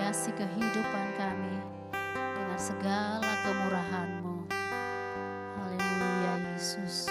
menghiasi kehidupan kami dengan segala kemurahan-Mu. Haleluya Yesus.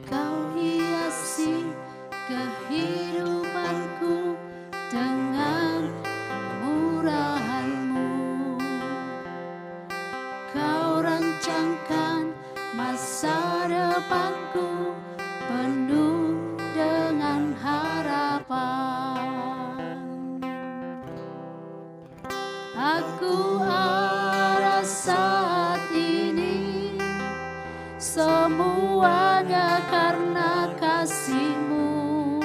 Kau hiasi kehidupanku dengan kemurahan-Mu. Kau rancangkan masa depanku penuh dengan harapan. Aku ada saat ini semuanya karena kasih-Mu.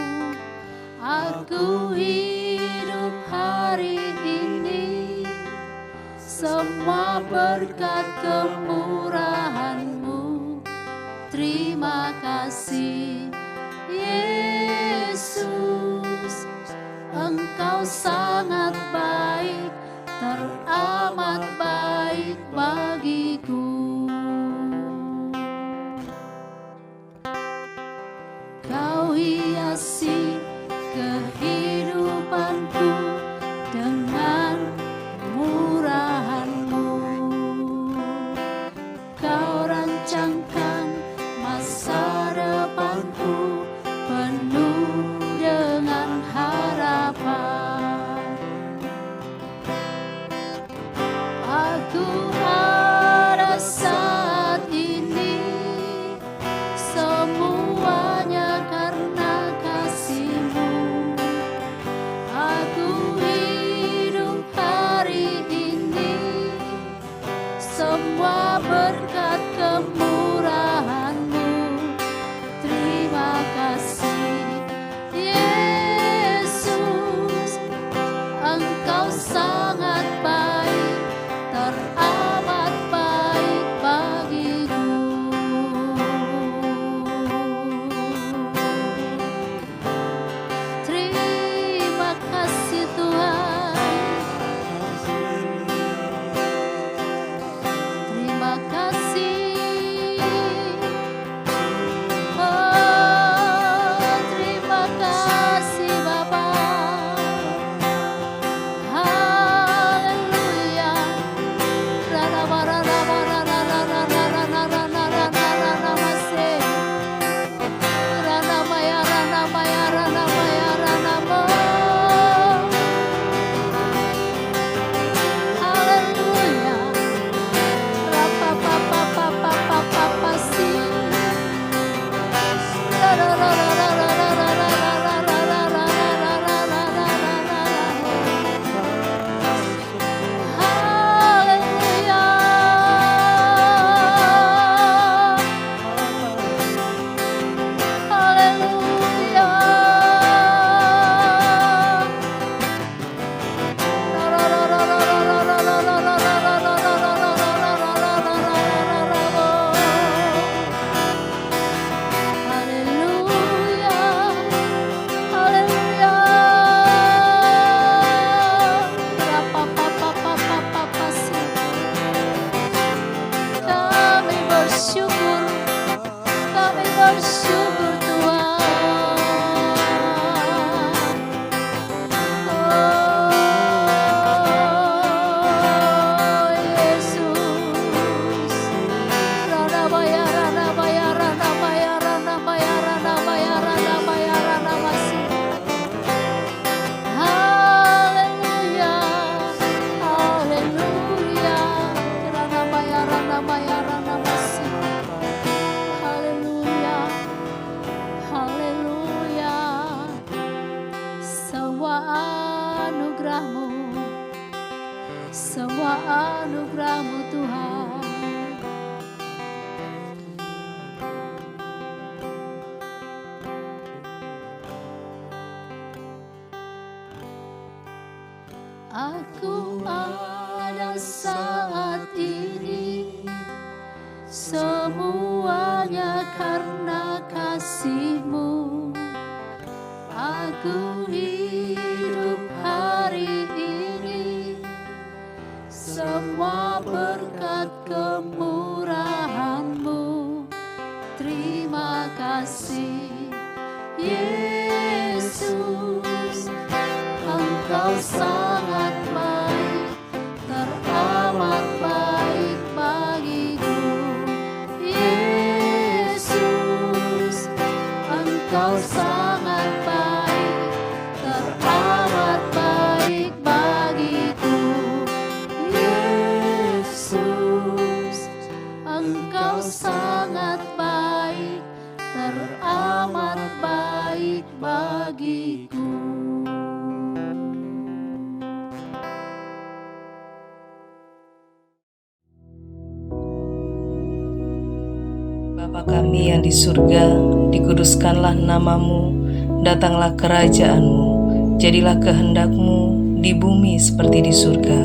Aku hidup hari ini semua berkat kemurahan-Mu. Terima kasih Yesus, Engkau sangat baik, teramat baik bagiku. Kau hiasi kehidupanku dengan kemurahan-Mu. Kau rancangkan masa depanku penuh dengan harapan. Aku ada saat ini semuanya karena kasih-Mu. Aku hidup hari ini semua berkat kemurahan-Mu. Terima kasih Yesus, Engkau sangat baik, teramat baik bagiku. Terima kasih Tuhan. Terima kasih. Oh, terima kasih Bapa. Haleluya. Semua anugerah-Mu Tuhan. Aku ada saat ini semuanya karena kasih-Mu. Aku hidup hari ini semua berkat kemurahan-Mu. sangat baik, teramat baik bagiku. Yesus, Engkau sangat baik, teramat baik bagiku. Yesus, Engkau sangat baik, teramat baik bagiku. Bapa kami yang di surga, dikuduskanlah namamu, datanglah kerajaan-Mu, jadilah kehendak-Mu di bumi seperti di surga.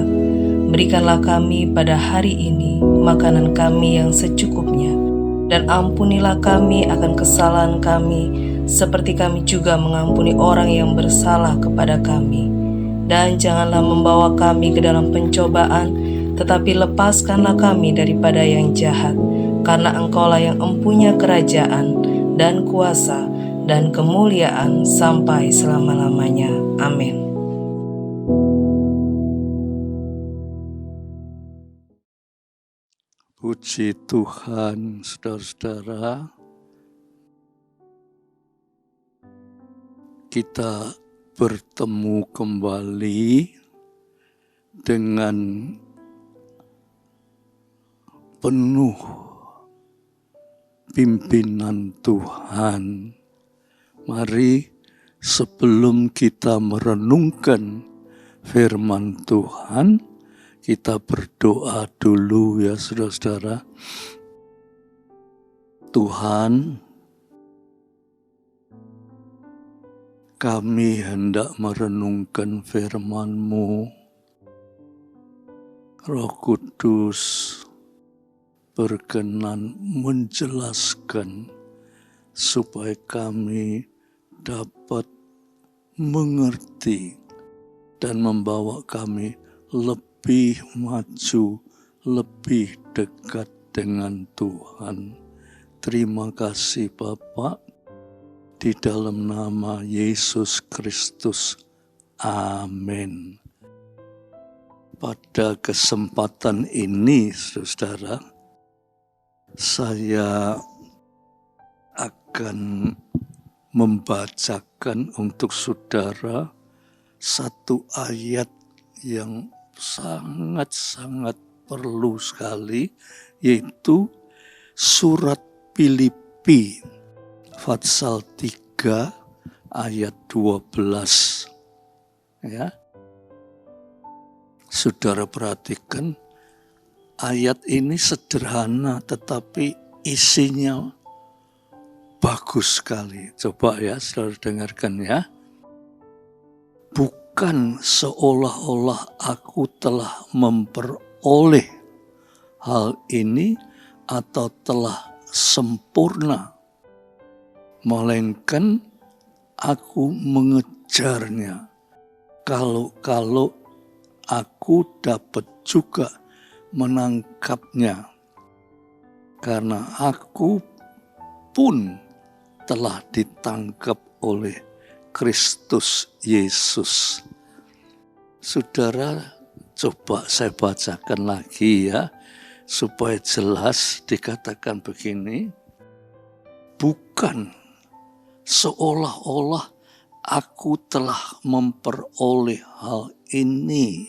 Berikanlah kami pada hari ini makanan kami yang secukupnya, dan ampunilah kami akan kesalahan kami, seperti kami juga mengampuni orang yang bersalah kepada kami. Dan janganlah membawa kami ke dalam pencobaan, tetapi lepaskanlah kami daripada yang jahat. Karena Engkaulah yang empunya kerajaan dan kuasa dan kemuliaan sampai selama-lamanya. Amin. Puji Tuhan, saudara-saudara. Kita bertemu kembali dengan penuh pimpinan Tuhan. Mari sebelum kita merenungkan firman Tuhan, kita berdoa dulu ya saudara-saudara. Tuhan, kami hendak merenungkan firman-Mu. Roh Kudus berkenan menjelaskan supaya kami dapat mengerti dan membawa kami lebih maju, lebih dekat dengan Tuhan. Terima kasih Bapak, di dalam nama Yesus Kristus. Amin. Pada kesempatan ini, saudara, saya akan membacakan untuk saudara satu ayat yang sangat-sangat perlu sekali, yaitu surat Filipi pasal 3 ayat 12. Ya. Saudara perhatikan, ayat ini sederhana tetapi isinya bagus sekali. Coba ya saudara dengarkan ya. Bukan seolah-olah aku telah memperoleh hal ini atau telah sempurna, melainkan aku mengejarnya. Kalau aku dapat juga menangkapnya, karena aku pun telah ditangkap oleh Kristus Yesus. Saudara, coba saya bacakan lagi ya, supaya jelas. Dikatakan begini, bukan seolah-olah aku telah memperoleh hal ini.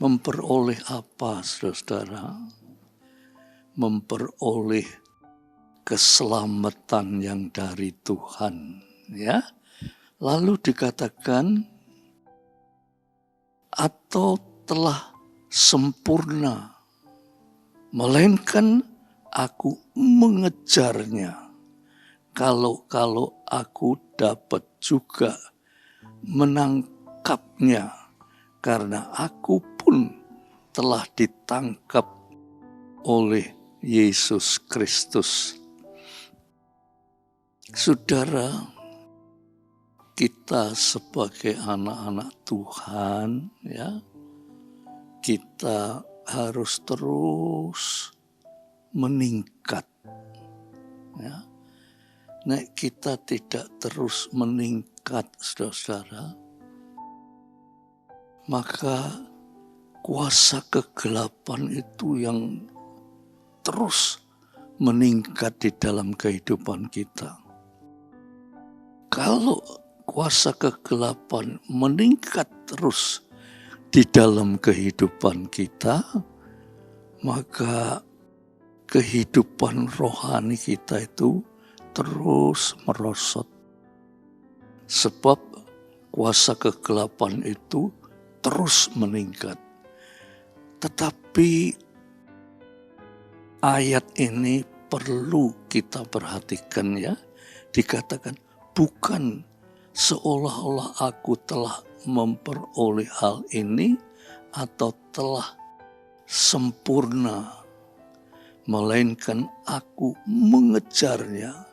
Memperoleh apa, saudara? Memperoleh keselamatan yang dari Tuhan, ya. Lalu dikatakan atau telah sempurna, melainkan aku mengejarnya. Kalau aku dapat juga menangkapnya, karena aku pun telah ditangkap oleh Yesus Kristus. Saudara, kita sebagai anak-anak Tuhan, ya, kita harus terus meningkat. Ya. Nek kita tidak terus meningkat, saudara, maka kuasa kegelapan itu yang terus meningkat di dalam kehidupan kita. Kalau kuasa kegelapan meningkat terus di dalam kehidupan kita, maka kehidupan rohani kita itu terus merosot. Sebab kuasa kegelapan itu terus meningkat. Tetapi ayat ini perlu kita perhatikan ya. Dikatakan bukan seolah-olah aku telah memperoleh hal ini atau telah sempurna, melainkan aku mengejarnya.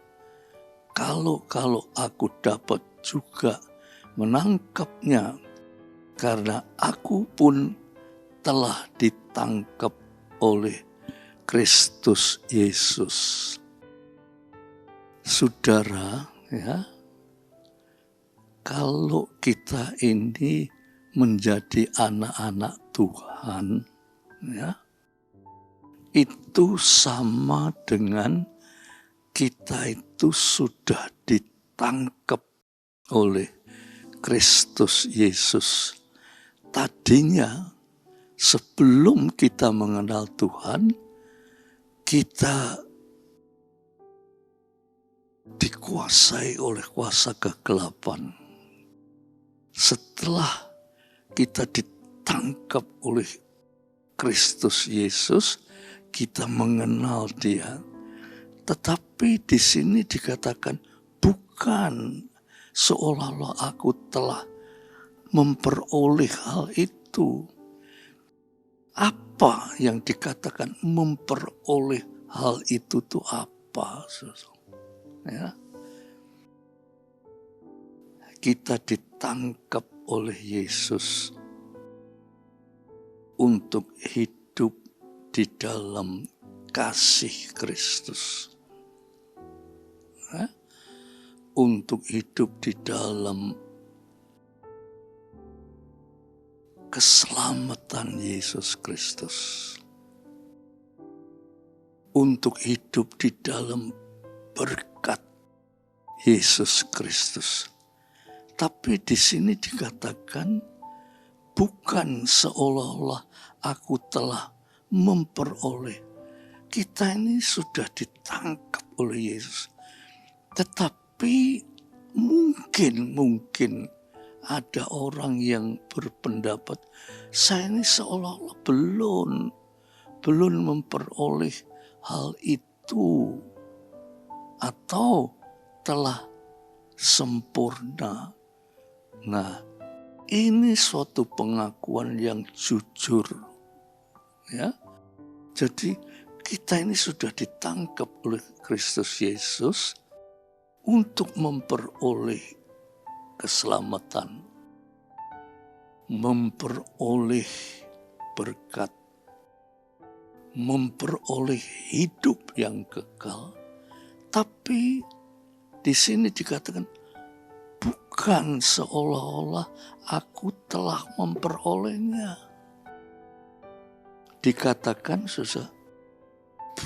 Kalau aku dapat juga menangkapnya, karena aku pun telah ditangkap oleh Kristus Yesus. Saudara, ya, kalau kita ini menjadi anak-anak Tuhan, ya, itu sama dengan kita itu sudah ditangkap oleh Kristus Yesus. Tadinya sebelum kita mengenal Tuhan, kita dikuasai oleh kuasa kegelapan. Setelah kita ditangkap oleh Kristus Yesus, kita mengenal Dia. Tetapi di sini dikatakan bukan seolah-olah aku telah memperoleh hal itu. Apa yang dikatakan memperoleh hal itu tuh apa? Ya. Kita ditangkap oleh Yesus untuk hidup di dalam kasih Kristus. Untuk hidup di dalam keselamatan Yesus Kristus. Untuk hidup di dalam berkat Yesus Kristus. Tapi di sini dikatakan bukan seolah-olah aku telah memperoleh. Kita ini sudah ditangkap oleh Yesus. Tetapi mungkin ada orang yang berpendapat saya ini seolah-olah belum memperoleh hal itu atau telah sempurna. Nah, ini suatu pengakuan yang jujur. Ya. Jadi kita ini sudah ditangkap oleh Kristus Yesus untuk memperoleh keselamatan, memperoleh berkat, memperoleh hidup yang kekal. Tapi di sini dikatakan bukan seolah-olah aku telah memperolehnya. Dikatakan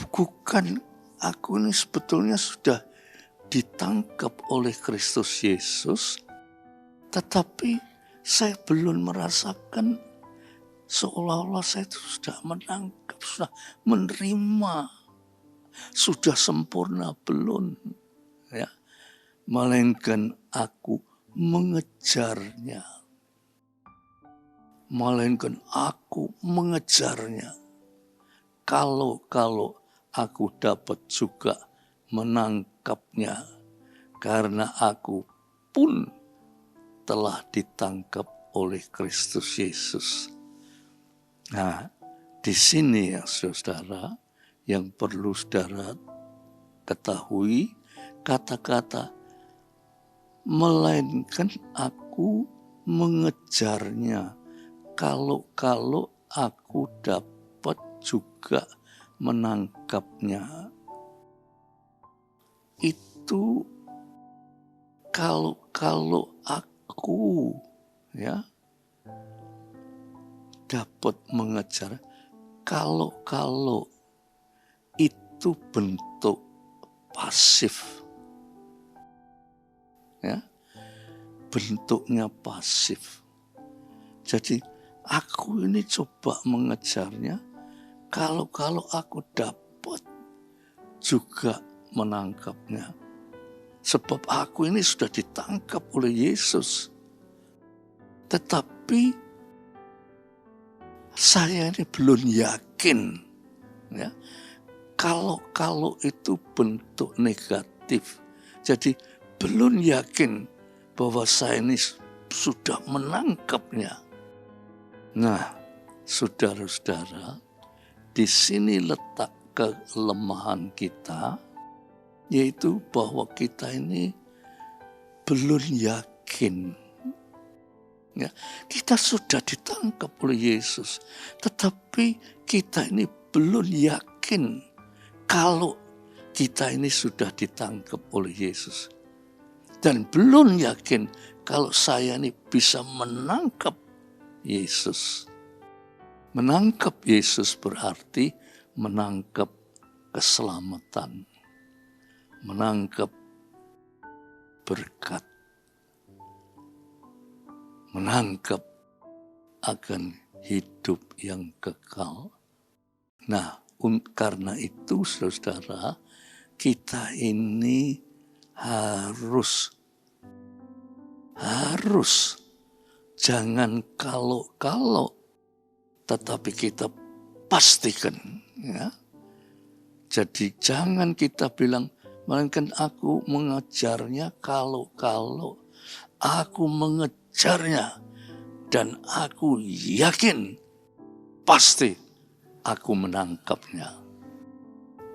bukan aku ini sebetulnya sudah ditangkap oleh Kristus Yesus, tetapi saya belum merasakan seolah-olah saya itu sudah menangkap, sudah menerima, sudah sempurna, belum. Ya. Melainkan aku mengejarnya. Melainkan aku mengejarnya. Kalau aku dapat juga menangkapnya, karena aku pun telah ditangkap oleh Kristus Yesus. Nah, di sini ya saudara, yang perlu saudara ketahui, kata-kata melainkan aku mengejarnya, kalau aku dapat juga menangkapnya. Itu kalau aku ya dapat mengejar kalau itu bentuk pasif. Ya. Bentuknya pasif. Jadi aku ini coba mengejarnya kalau aku dapat juga menangkapnya. Sebab aku ini sudah ditangkap oleh Yesus. Tetapi saya ini belum yakin. Ya, kalau itu bentuk negatif. Jadi belum yakin bahwa saya ini sudah menangkapnya. Nah, saudara-saudara, di sini letak kelemahan kita, yaitu bahwa kita ini belum yakin. Ya, kita sudah ditangkap oleh Yesus, tetapi kita ini belum yakin kalau kita ini sudah ditangkap oleh Yesus. Dan belum yakin kalau saya ini bisa menangkap Yesus. Menangkap Yesus berarti menangkap keselamatan. Menangkap berkat, menangkap akan hidup yang kekal. Nah, karena itu saudara, kita ini harus jangan kalau, tetapi kita pastikan, ya. Jadi jangan kita bilang, melainkan aku mengejarnya kalau aku mengejarnya dan aku yakin pasti aku menangkapnya.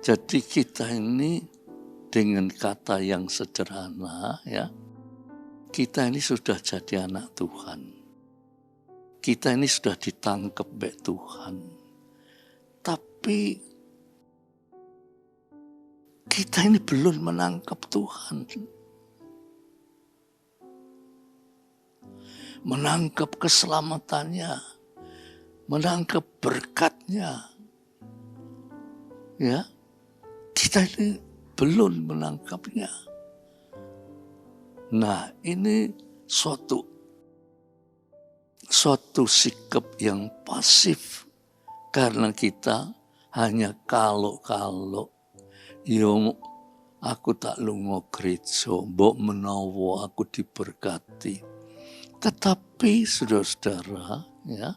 Jadi kita ini dengan kata yang sederhana, ya, kita ini sudah jadi anak Tuhan. Kita ini sudah ditangkap oleh Tuhan. Tapi kita ini belum menangkap Tuhan. Menangkap keselamatannya. Menangkap berkatnya. Ya, kita ini belum menangkapnya. Nah, ini suatu sikap yang pasif. Karena kita hanya kalau. Yo, aku tak lunga gereja, mbok menawa aku diberkati. Tetapi saudara-saudara, ya,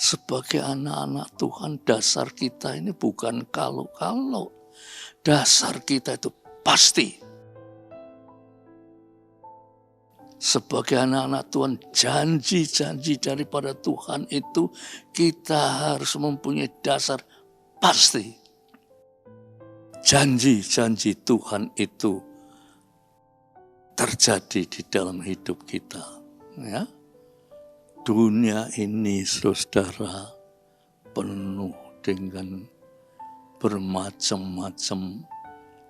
sebagai anak-anak Tuhan, dasar kita ini bukan kalau. Dasar kita itu pasti. Sebagai anak-anak Tuhan, janji-janji daripada Tuhan itu kita harus mempunyai dasar pasti. Janji-janji Tuhan itu terjadi di dalam hidup kita. Ya. Dunia ini, saudara, penuh dengan bermacam-macam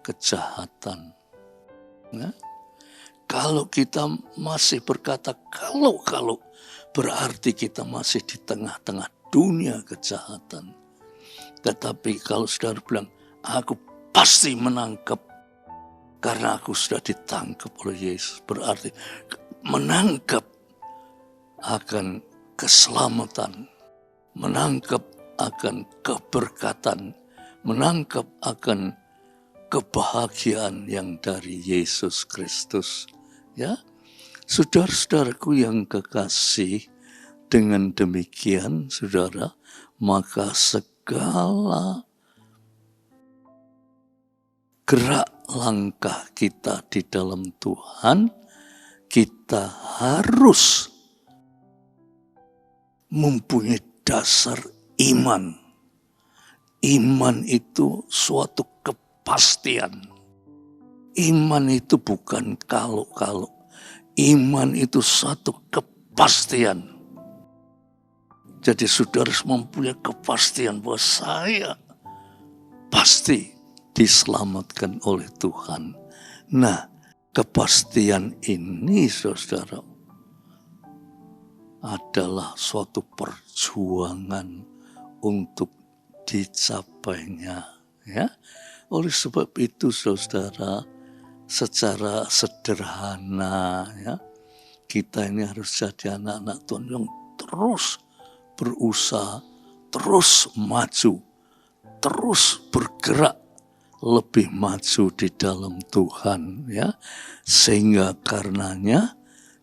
kejahatan. Ya. Kalau kita masih berkata kalau, berarti kita masih di tengah-tengah dunia kejahatan. Tetapi kalau saudara bilang, aku pasti menangkap karena aku sudah ditangkap oleh Yesus. Berarti menangkap akan keselamatan, menangkap akan keberkatan, menangkap akan kebahagiaan yang dari Yesus Kristus. Ya, saudara-saudaraku yang kekasih, dengan demikian saudara, maka segala gerak langkah kita di dalam Tuhan, kita harus mempunyai dasar iman. Iman itu suatu kepastian. Iman itu bukan kalau. Iman itu suatu kepastian. Jadi saudara harus mempunyai kepastian bahwa saya pasti diselamatkan oleh Tuhan. Nah, kepastian ini saudara adalah suatu perjuangan untuk dicapainya, ya. Oleh sebab itu, saudara, secara sederhana, ya, kita ini harus jadi anak-anak Tuhan yang terus berusaha, terus maju, terus bergerak lebih maju di dalam Tuhan, ya. Sehingga karenanya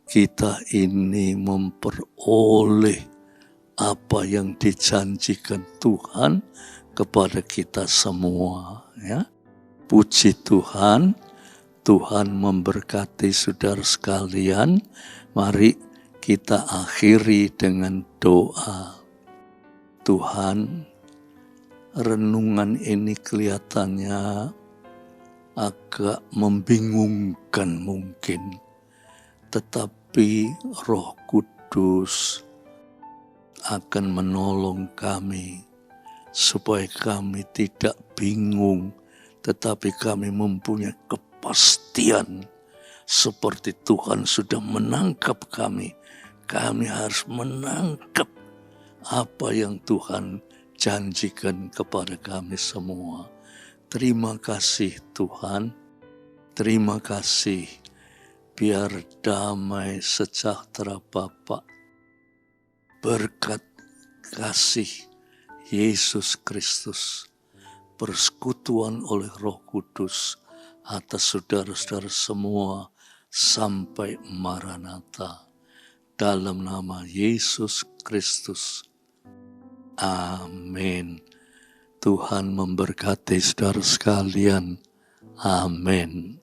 kita ini memperoleh apa yang dijanjikan Tuhan kepada kita semua, ya. Puji Tuhan, Tuhan memberkati saudara sekalian. Mari kita akhiri dengan doa. Tuhan, renungan ini kelihatannya agak membingungkan mungkin, tetapi Roh Kudus akan menolong kami supaya kami tidak bingung, tetapi kami mempunyai kepastian seperti Tuhan sudah menangkap kami. Kami harus menangkap apa yang Tuhan janjikan kepada kami semua. Terima kasih Tuhan, terima kasih. Biar damai sejahtera Bapa, berkat kasih Yesus Kristus, persekutuan oleh Roh Kudus atas saudara-saudara semua sampai Maranatha. Dalam nama Yesus Kristus. Amin. Tuhan memberkati saudara sekalian. Amin.